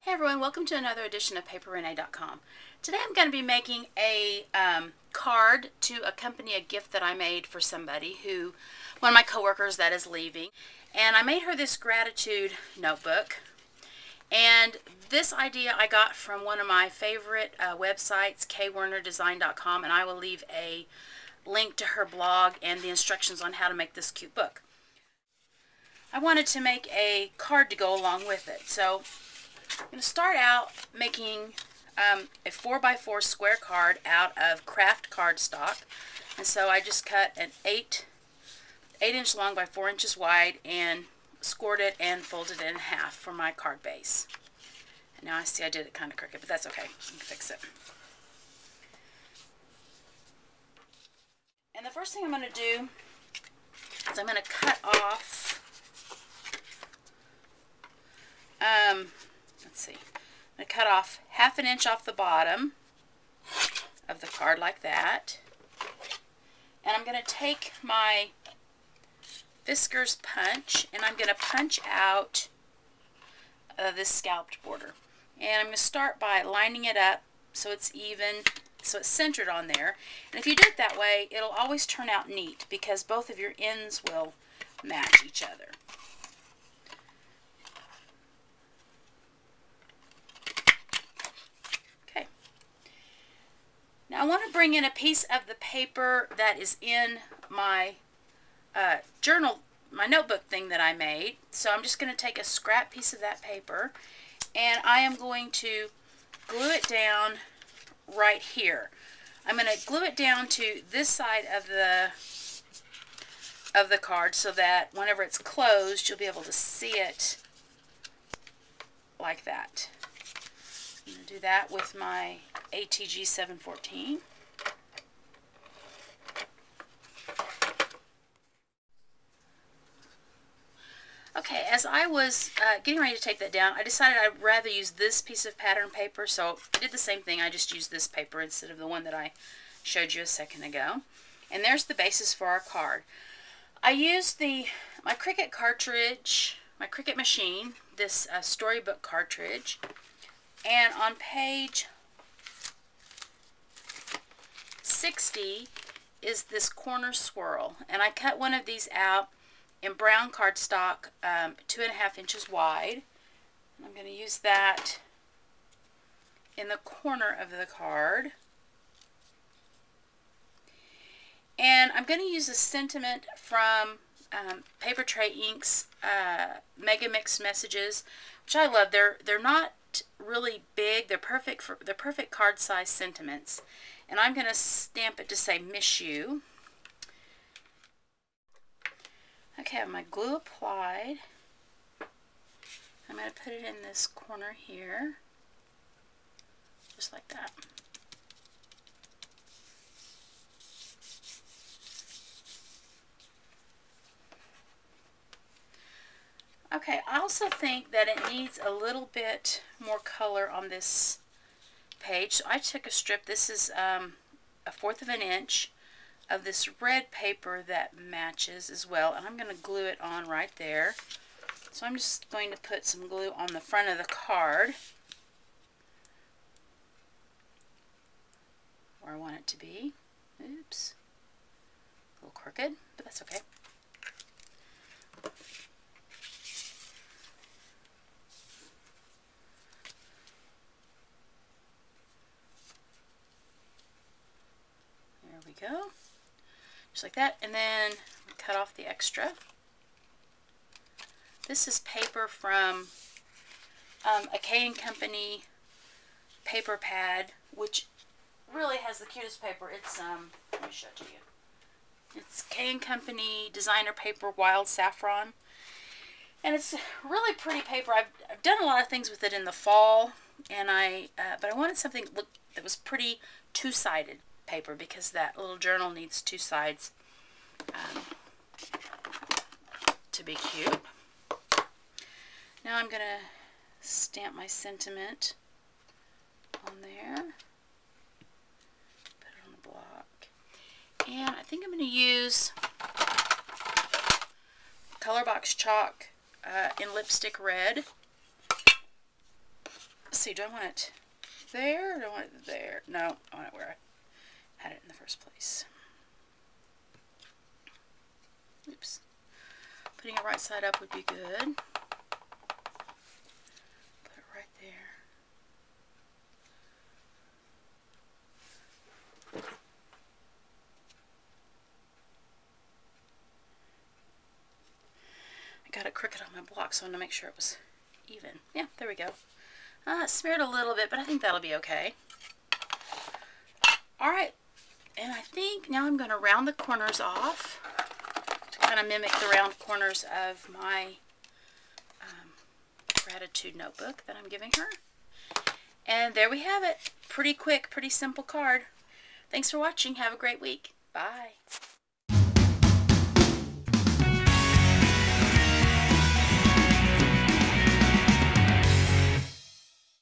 Hey everyone, welcome to another edition of PaperRenee.com. Today I'm going to be making a card to accompany a gift that I made for somebody one of my coworkers that is leaving. And I made her this gratitude notebook. And this idea I got from one of my favorite websites, kwernerdesign.com, and I will leave a link to her blog and the instructions on how to make this cute book. I wanted to make a card to go along with it. So I'm going to start out making a 4x4 square card out of craft cardstock. And so I just cut an 8-inch long by 4 inches wide and scored it and folded it in half for my card base. And now I see I did it kind of crooked, but that's okay. I can fix it. And the first thing I'm going to do is I'm going to cut off let's see, I'm going to cut off 1/2 inch off the bottom of the card like that. And I'm going to take my Fisker's punch and I'm going to punch out this scalloped border. And I'm going to start by lining it up so it's even, so it's centered on there. And if you do it that way, it'll always turn out neat because both of your ends will match each other. Now I want to bring in a piece of the paper that is in my journal, my notebook thing that I made. So I'm just going to take a scrap piece of that paper and I am going to glue it down right here. I'm going to glue it down to this side of the card so that whenever it's closed you'll be able to see it like that. I'm going to do that with my ATG 714. Okay, as I was getting ready to take that down, I decided I'd rather use this piece of pattern paper, so I did the same thing. I just used this paper instead of the one that I showed you a second ago. And there's the basis for our card. I used my Cricut cartridge, my Cricut machine, this Storybook cartridge. And on page 60 is this corner swirl. And I cut one of these out in brown cardstock, 2.5 inches wide. And I'm going to use that in the corner of the card. And I'm going to use a sentiment from Paper Tray Inks Mega Mix Messages, which I love. They're not really big. They're perfect card size sentiments. And I'm going to stamp it to say miss you. Okay, I have my glue applied. I'm going to put it in this corner here, just like that. Okay, I also think that it needs a little bit more color on this page. So I took a strip, this is 1/4 inch of this red paper that matches as well, and I'm going to glue it on right there. So I'm just going to put some glue on the front of the card where I want it to be. Oops, a little crooked, but that's okay. There we go, just like that, and then cut off the extra. This is paper from a K&Co paper pad, which really has the cutest paper. It's let me show it to you. It's K&Co designer paper, wild saffron, and it's really pretty paper. I've done a lot of things with it in the fall, and but I wanted something that was pretty two-sided paper because that little journal needs 2 sides to be cute. Now I'm going to stamp my sentiment on there, put it on the block, and I think I'm going to use Color Box chalk in lipstick red. let's see, do I want it there or do I want it there? No, I want it where I had it in the first place. Oops. Putting it right side up would be good. Put it right there. I got a Cricut on my block, so I want to make sure it was even. Yeah, there we go. It smeared a little bit, but I think that'll be okay. Alright, and I think now I'm going to round the corners off to kind of mimic the round corners of my gratitude notebook that I'm giving her. And there we have it. Pretty quick, pretty simple card. Thanks for watching. Have a great week. Bye.